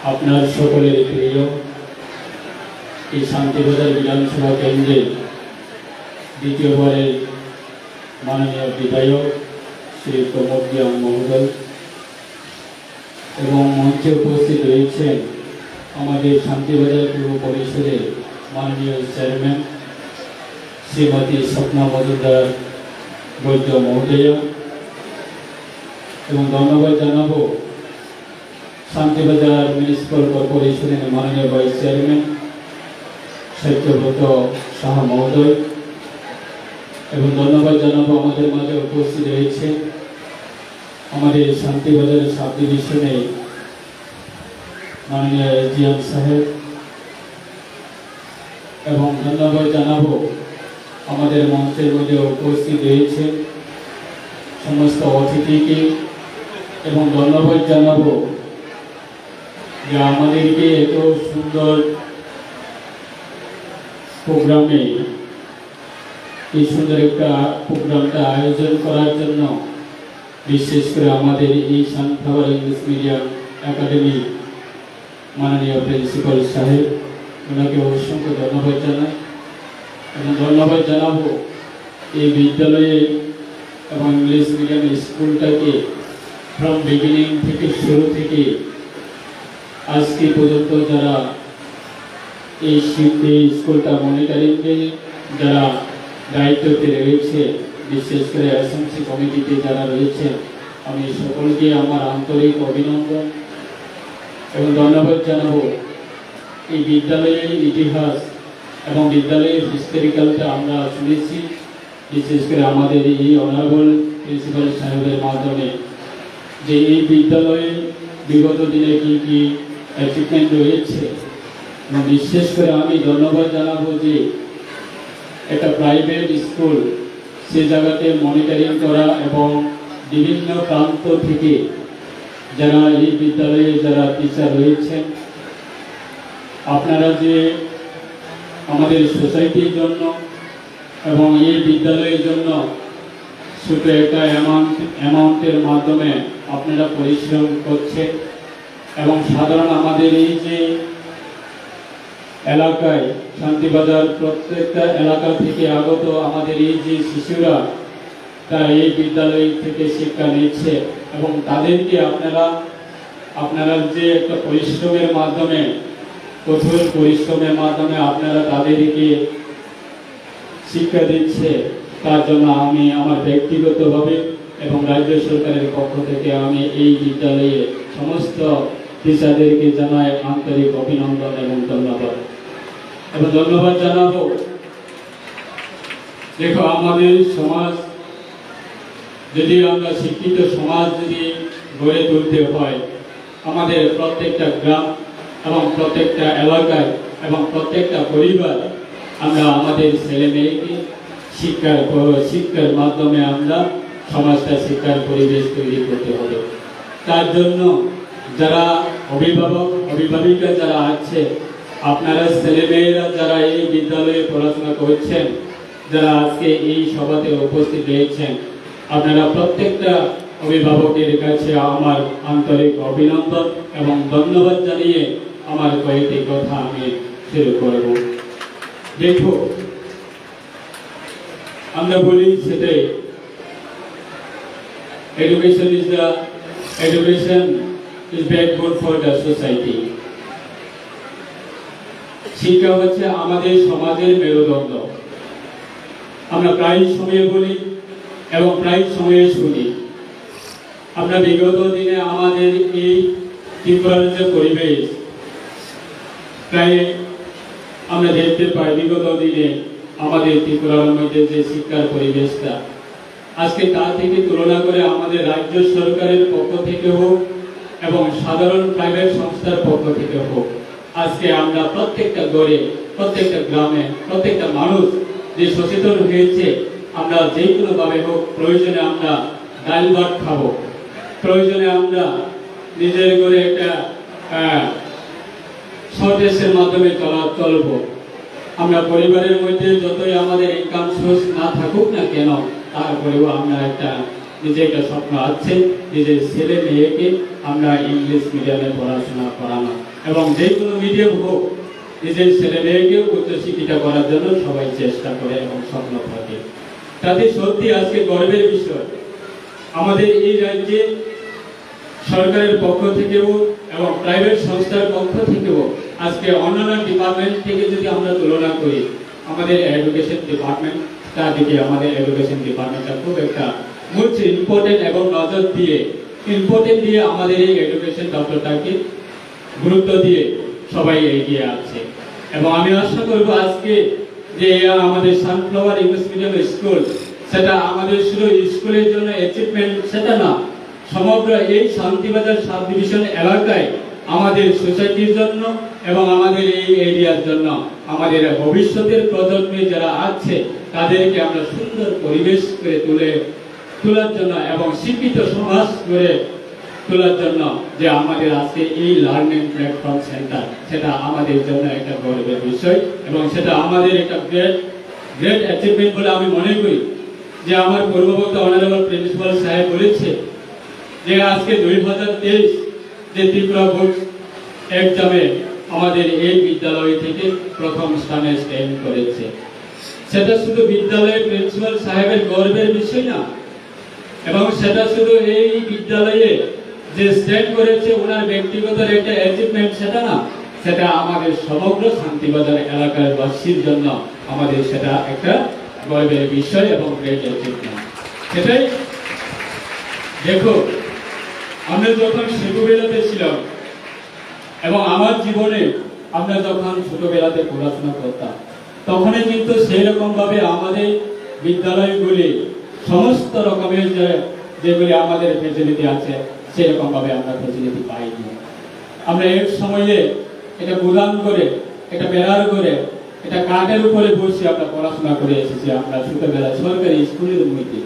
আপনার সকলের প্রিয় এই শান্তিবাজার বিধানসভা কেন্দ্রের দ্বিতীয়বারের মাননীয় বিধায়ক শ্রী প্রমোদ রিয়াং মহোদয় এবং মঞ্চে উপস্থিত রয়েছেন আমাদের শান্তিবাজার পূর্ব পরিষদের মাননীয় চেয়ারম্যান শ্রীমতী স্বপ্না মজুমদার বৈদ্য মহোদয়া এবং ধন্যবাদ জানাবো শান্তিবাজার মিউনিসিপ্যাল কর্পোরেশনের মাননীয় ভাইস চেয়ারম্যান সত্যব্রত সাহা মহোদয় এবং ধন্যবাদ জানাবো আমাদের মাঝে উপস্থিত রয়েছে আমাদের শান্তিবাজার সাব ডিভিশনে মাননীয় এসডিএম সাহেব এবং ধন্যবাদ জানাবো আমাদের মঞ্চের মধ্যে উপস্থিত রয়েছে সমস্ত অতিথিকে এবং ধন্যবাদ জানাবো যে আমাদেরকে এত সুন্দর প্রোগ্রামে এই সুন্দর একটা প্রোগ্রামটা আয়োজন করার জন্য বিশেষ করে আমাদের এই সানফ্লাওয়ার ইংলিশ মিডিয়াম একাডেমি মাননীয় প্রিন্সিপাল সাহেব ওনাকে অসংখ্য ধন্যবাদ জানাই এবং ধন্যবাদ জানাবো এই বিদ্যালয়ে এবং ইংলিশ মিডিয়াম স্কুলটাকে ফ্রম বিগিনিং থেকে শুরু থেকে আজকে পর্যন্ত যারা এই স্কুলটা মনিটরিংয়ে যারা দায়িত্বতে রয়েছে বিশেষ করে এসএমসি কমিটিতে যারা রয়েছে আমি সকলকে আমার আন্তরিক অভিনন্দন এবং ধন্যবাদ জানাবো এই বিদ্যালয়ের ইতিহাস এবং বিদ্যালয়ের হিস্টোরিক্যালটা আমরা শুনেছি বিশেষ করে আমাদের এই অনারেবল প্রিন্সিপাল সাহেবের মাধ্যমে যে এই বিদ্যালয়ে বিগত দিনে কি কি অ্যাচিভমেন্ট রয়েছে এবং বিশেষ করে আমি ধন্যবাদ জানাবো যে একটা প্রাইভেট স্কুল সে জায়গাতে মনিটরিং করা এবং বিভিন্ন প্রান্ত থেকে যারা এই বিদ্যালয়ে যারা টিচার রয়েছেন আপনারা যে আমাদের সোসাইটির জন্য এবং এই বিদ্যালয়ের জন্য ছোট একটা অ্যামাউন্টের মাধ্যমে আপনারা পরিশ্রম করছেন এবং সাধারণ আমাদের এই যে এলাকায় শান্তিবাজার প্রত্যেকটা এলাকা থেকে আগত আমাদের এই যে শিশুরা তারা এই বিদ্যালয় থেকে শিক্ষা নিচ্ছে এবং তাদেরকে আপনারা যে একটা পরিশ্রমের মাধ্যমে কঠোর পরিশ্রমের মাধ্যমে আপনারা তাদেরকে শিক্ষা দিচ্ছে তার জন্য আমি আমার ব্যক্তিগতভাবে এবং রাজ্য সরকারের পক্ষ থেকে আমি এই বিদ্যালয়ে সমস্ত টিচারদেরকে জানাই আন্তরিক অভিনন্দন এবং ধন্যবাদ এবং ধন্যবাদ জানাবো দেখো আমাদের সমাজ যদি আমরা শিক্ষিত সমাজ যদি গড়ে তুলতে হয় আমাদের প্রত্যেকটা গ্রাম এবং প্রত্যেকটা এলাকায় এবং প্রত্যেকটা পরিবার আমরা আমাদের ছেলে মেয়েকে শিক্ষার মাধ্যমে আমরা সমাজটা শিক্ষার পরিবেশ তৈরি করতে হবে তার জন্য যারা অভিভাবিকা যারা আছে আপনারা ছেলেমেয়েরা যারা এই বিদ্যালয়ে পড়াশোনা করছেন যারা আজকে এই সভাতে উপস্থিত রয়েছেন আপনারা প্রত্যেকটা অভিভাবকের কাছে আমার আন্তরিক অভিনন্দন এবং ধন্যবাদ জানিয়ে আমার কয়েকটি কথা আমি শুরু করব দেখো আমরা বলি সেটাই education is backbone for the society শিক্ষা হচ্ছে আমাদের সমাজের মেরুদণ্ড আমরা প্রায় সময় বলি এবং প্রায় সময়ে শুনি আমরা বিগত দিনে আমাদের এই ত্রিপুরার যে পরিবেশ প্রায় আমরা দেখতে পাই বিগত দিনে আমাদের ত্রিপুরার মধ্যে যে শিক্ষার পরিবেশটা আজকে তা থেকে তুলনা করে আমাদের রাজ্য সরকারের পক্ষ থেকে হোক এবং সাধারণ প্রাইভেট সংস্থার পক্ষ থেকে হোক আজকে আমরা প্রত্যেকটা গড়ে প্রত্যেকটা গ্রামে প্রত্যেকটা মানুষ যে সচেতন হয়েছে আমরা যে কোনো ভাবে হোক প্রয়োজনে আমরা ডাল ভাত খাবো প্রয়োজনে আমরা নিজের ঘরে একটা স্বদেশের মাধ্যমে চলবো আমরা পরিবারের মধ্যে যতই আমাদের ইনকাম সোর্স না থাকুক না কেন তারপরেও আমরা একটা নিজে একটা স্বপ্ন আছে নিজের ছেলে মেয়েকে আমরা ইংলিশ মিডিয়ামে পড়াশোনা করানো, এবং যে কোনো মিডিয়াম হোক নিজের ছেলে মেয়েকেও উচ্চশিক্ষিত করার জন্য সবাই চেষ্টা করে এবং স্বপ্ন থাকে। তাতে সত্যি আজকে গর্বের বিষয় আমাদের এই রাজ্যে সরকারের পক্ষ থেকেও এবং প্রাইভেট সংস্থার পক্ষ থেকেও আজকে অন্যান্য ডিপার্টমেন্ট থেকে যদি আমরা তুলনা করি, আমাদের এডুকেশন ডিপার্টমেন্ট তার দিকে আমাদের এডুকেশন ডিপার্টমেন্টটা খুব একটা মোস্ট ইম্পর্টেন্ট এবং নজর দিয়ে ইম্পর্টেন্ট দিয়ে আমাদের এই এডুকেশন দপ্তরটাকে গুরুত্ব দিয়ে সবাই এগিয়ে আছে। এবং আমি আশা করব আজকে যে আমাদের সানফ্লাওয়ার ইংলিশ মিডিয়াম স্কুল, সেটা আমাদের শুধু স্কুলের জন্য অ্যাচিভমেন্ট সেটা না, সমগ্র এই শান্তিবাজার সাব ডিভিশন এলাকায় আমাদের সোসাইটির জন্য এবং আমাদের এই এরিয়ার জন্য আমাদের ভবিষ্যতের প্রজন্মে যারা আছে তাদেরকে আমরা সুন্দর পরিবেশ করে তোলার জন্য এবং শিক্ষিত সমাজ করে তোলার জন্য যে আমাদের আজকে এই লার্নিং প্ল্যাটফর্ম সেন্টার, সেটা আমাদের জন্য একটা গর্বের বিষয় এবং সেটা আমাদের একটা গ্রেট অ্যাচিভমেন্ট বলে আমি মনে করি। যে আমার পূর্ববর্তী অনারেবল প্রিন্সিপাল সাহেব বলেছে যে আজকে 2023 যে ত্রিপুরা বোর্ড এক্সামে আমাদের এই বিদ্যালয় থেকে প্রথম স্থানে স্ট্যান্ড করেছে, সেটা শুধু বিদ্যালয়ের প্রিন্সিপাল সাহেবের গর্বের বিষয় না, এবং সেটা শুধু এই বিদ্যালয়ে যে স্ট্যান্ড করেছে ওনার ব্যক্তিগত একটা অ্যাচিভমেন্ট সেটা না, সেটা আমাদের সমগ্র শান্তিবাজার এলাকার বাসীর জন্য আমাদের সেটা একটা গর্বের বিষয় এবং গ্রেট অ্যাচিভমেন্ট। সেটাই দেখো, আমরা যখন ছোটবেলাতে ছিলাম এবং আমার জীবনে আমরা যখন ছোটবেলাতে পড়াশোনা করতাম তখনই কিন্তু সেই রকম ভাবে আমাদের বিদ্যালয়গুলি সমস্ত রকমের যেগুলি আমাদের ফেসিলিটি আছে সেরকম ভাবে আমরা ফেসিলিটি পাইনি। আমরা এক সময়ে এটা গুদাম করে, এটা বেড়ার করে, এটা কাঠের উপরে বসে আমরা পড়াশোনা করে এসেছি আমরা ছোটবেলা সরকারি স্কুলের মধ্যে।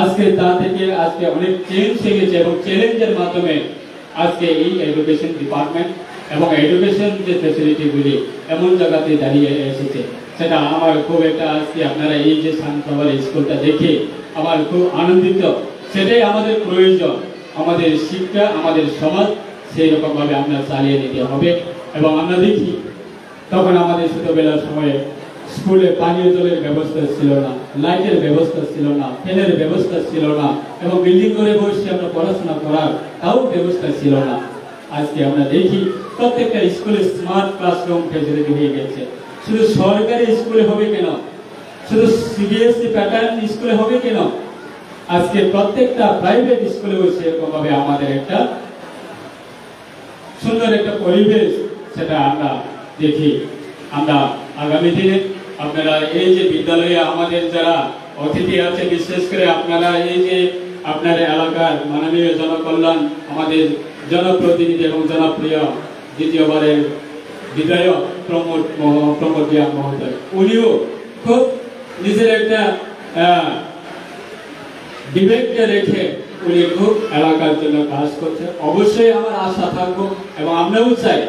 আজকে তা থেকে আজকে অনেক চেঞ্জ হয়ে গেছে এবং চ্যালেঞ্জের মাধ্যমে আজকে এই এডুকেশন ডিপার্টমেন্ট এবং এডুকেশন যে ফেসিলিটিগুলি এমন জায়গাতে দাঁড়িয়ে এসেছে, সেটা আমার খুব একটা আজকে আপনারা এই যে সানফ্লাওয়ার স্কুলটা দেখে আমার খুব আনন্দিত। সেটাই আমাদের প্রয়োজন, আমাদের শিক্ষা আমাদের সমাজ সেই রকম ভাবে আমরা চালিয়ে নিতে হবে। এবং আমরা দেখি তখন আমাদের ছোটবেলার সময়ে স্কুলে পানীয় জলের ব্যবস্থা ছিল না, লাইটের ব্যবস্থা ছিল না, ফ্যানের ব্যবস্থা ছিল না, এবং বিল্ডিং করে বসে আমরা পড়াশোনা করার তাও ব্যবস্থা ছিল না। আজকে আমরা দেখি প্রত্যেকটা স্কুলে স্মার্ট ক্লাসরুম ফেসিলিটি হয়ে গেছে। শুধু সরকারি স্কুলে হবে কেন, শুধু সিবিএসই প্যাটার্ন স্কুলে হবে কেন, আজকে প্রত্যেকটা প্রাইভেট স্কুলেও সেরকম ভাবে আমাদের একটা সুন্দর একটা পরিবেশ সেটা আমরা দেখি। আমরা আগামী দিনে আপনারা এই যে বিদ্যালয়ে আমাদের যারা অতিথি আছে, বিশেষ করে আপনারা এই যে আপনার এলাকার মাননীয় জনকল্যাণ আমাদের জনপ্রতিনিধি এবং জনপ্রিয় দ্বিতীয়বারের বিধায়ক প্রমোদ জিয়া মহোদয়, উনিও খুব নিজের একটা বিবেককে রেখে উনি খুব এলাকার জন্য কাজ করছে। অবশ্যই আমার আশা থাকবো এবং আমরাও চাই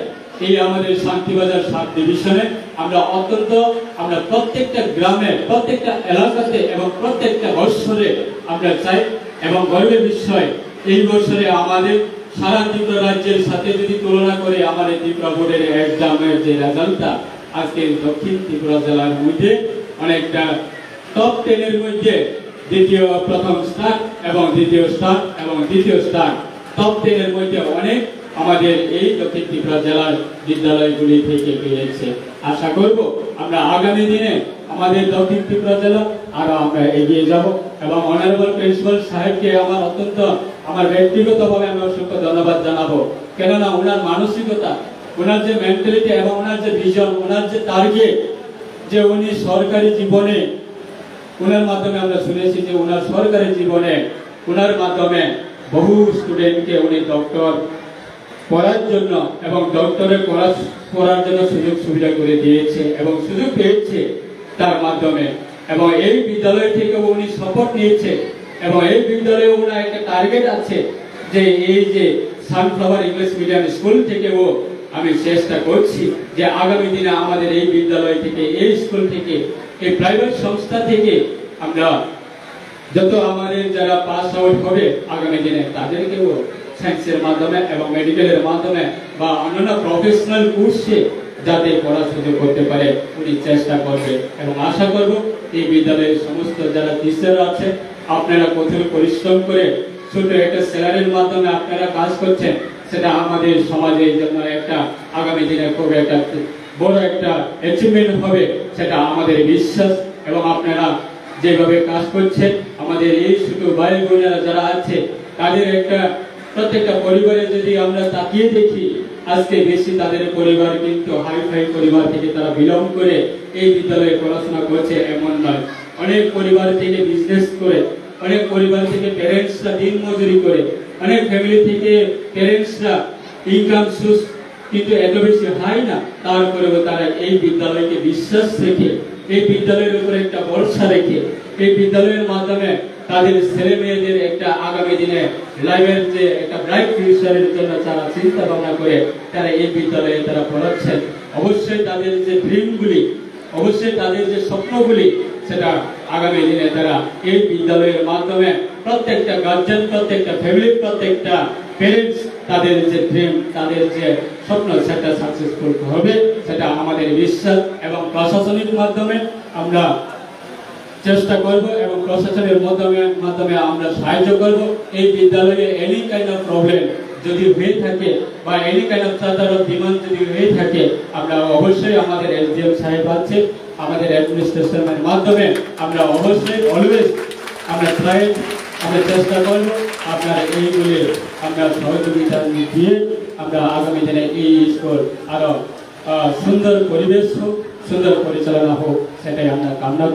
এই আমাদের শান্তিবাজার সাব ডিভিশনে আমরা প্রত্যেকটা গ্রামে, প্রত্যেকটা এলাকাতে এবং প্রত্যেকটা বৎসরে আমরা চাই। এবং গর্বের বিষয় এই বছরে আমাদের সারা ত্রিপুরা রাজ্যের সাথে যদি তুলনা করে আমাদের ত্রিপুরা বোর্ডের এক্সামের যে রেজাল্টটা আজকে দক্ষিণ ত্রিপুরা জেলার মধ্যে অনেকটা টপ 10 এর মধ্যে প্রথম স্থান এবং দ্বিতীয় স্থান এবং দ্বিতীয় স্থান টপ 10 এর মধ্যে অনেক আমাদের এই দক্ষিণ ত্রিপুরা জেলার বিদ্যালয়গুলি থেকে পেয়েছে। আশা করব আমরা আগামী দিনে আমাদের দক্ষিণ ত্রিপুরা জেলা আরো আমরা এগিয়ে যাব। এবং অনারেবল প্রিন্সিপাল সাহেবকে আমার ব্যক্তিগতভাবে আমি অসংখ্য ধন্যবাদ জানাবো, কেননা ওনার মানসিকতা, ওনার যে মেন্টালিটি এবং ওনার যে ভিশন, ওনার যে টার্গেট, যে উনি সরকারি জীবনে ওনার মাধ্যমে আমরা শুনেছি যে ওনার সরকারি জীবনে ওনার মাধ্যমে বহু স্টুডেন্টকে উনি ডক্টর পড়ার জন্য এবং ডক্টরে পড়ার জন্য সুযোগ সুবিধা করে দিয়েছে এবং সুযোগ পেয়েছে তার মাধ্যমে। এবং এই বিদ্যালয় থেকে উনি সাপোর্ট নিয়েছে এবং এই বিদ্যালয়ে ওনার একটা টার্গেট আছে যে এই যে সানফ্লাওয়ার ইংলিশ মিডিয়াম স্কুল থেকেও আমি চেষ্টা করছি যে আগামী দিনে আমাদের এই বিদ্যালয় থেকে, এই স্কুল থেকে, এই প্রাইভেট সংস্থা থেকে আমরা যত আমাদের যারা পাস আউট হবে আগামী দিনে তাদেরকেও সায়েন্সের মাধ্যমে এবং মেডিকেলের মাধ্যমে বা অন্যান্য প্রফেশনাল কোর্সে যাতে পড়ার সুযোগ করতে পারে উনি চেষ্টা করবে। এবং আশা করব এই বিদ্যালয়ের সমস্ত যারা টিচার আছে আপনারা কঠোর পরিশ্রম করে ছোট একটা স্যালারির মাধ্যমে আপনারা কাজ করছেন, সেটা আমাদের সমাজের জন্য একটা আগামী দিনে খুব একটা বড় একটা অ্যাচিভমেন্ট হবে, সেটা আমাদের বিশ্বাস। এবং আপনারা যেভাবে কাজ করছেন আমাদের এই ছোট ভাই বোনেরা যারা আছে তাদের একটা প্রত্যেকটা পরিবারে যদি আমরা তাকিয়ে দেখি আজকে বেশি তাদের পরিবার কিন্তু হাইফাই পরিবার থেকে তারা বিলং করে এই বিদ্যালয়ে পড়াশোনা করছে এমন নয়। অনেক পরিবার থেকে বিজনেস করে, অনেক পরিবার থেকে প্যারেন্টসরা দিন মজুরি করে, অনেক ফ্যামিলি থেকে প্যারেন্টসরা ইনকাম সোর্স কিন্তু এত বেশি হয় না, তারপরেও তারা এই বিদ্যালয়কে বিশ্বাস রেখে এই বিদ্যালয়ের উপরে একটা ভরসা রেখে এই বিদ্যালয়ের মাধ্যমে তাদের ছেলে মেয়েদের একটা আগামী দিনে লাইফের যে একটা ব্রাইট ফিউচারের জন্য তারা চিন্তা ভাবনা করে তারা এই বিদ্যালয়ে তারা পড়াচ্ছেন। অবশ্যই তাদের যে ড্রিমগুলি, অবশ্যই তাদের যে স্বপ্নগুলি, সেটা আগামী দিনে তারা এই বিদ্যালয়ের মাধ্যমে প্রত্যেকটা গার্জেন, প্রত্যেকটা ফ্যামিলি, প্রত্যেকটা প্যারেন্টস তাদের যে ড্রিম, তাদের যে স্বপ্ন, সেটা সাকসেসফুল হবে, সেটা আমাদের বিশ্বাস। এবং প্রশাসনিক মাধ্যমে আমরা চেষ্টা করব এবং প্রশাসনের মাধ্যমে আমরা সাহায্য করব। এই বিদ্যালয়ে এনি কাইন্ড অফ প্রবলেম যদি হয়ে থাকে বা any kind of charter of demand যদি হয়ে থাকে, আমরা অবশ্যই আমাদের এসডিএম সাহেব আছে, আমাদের অ্যাডমিনিস্ট্রেশনের মাধ্যমে আমরা অবশ্যই অলওয়েজ আমরা আমরা চেষ্টা করব আপনার এইগুলি আমরা সহযোগিতা দিয়ে আমরা আগামী দিনে এই স্কুল আরো সুন্দর পরিবেশ হোক, সুন্দর পরিচালনা হোক, সেটাই আমরা কামনা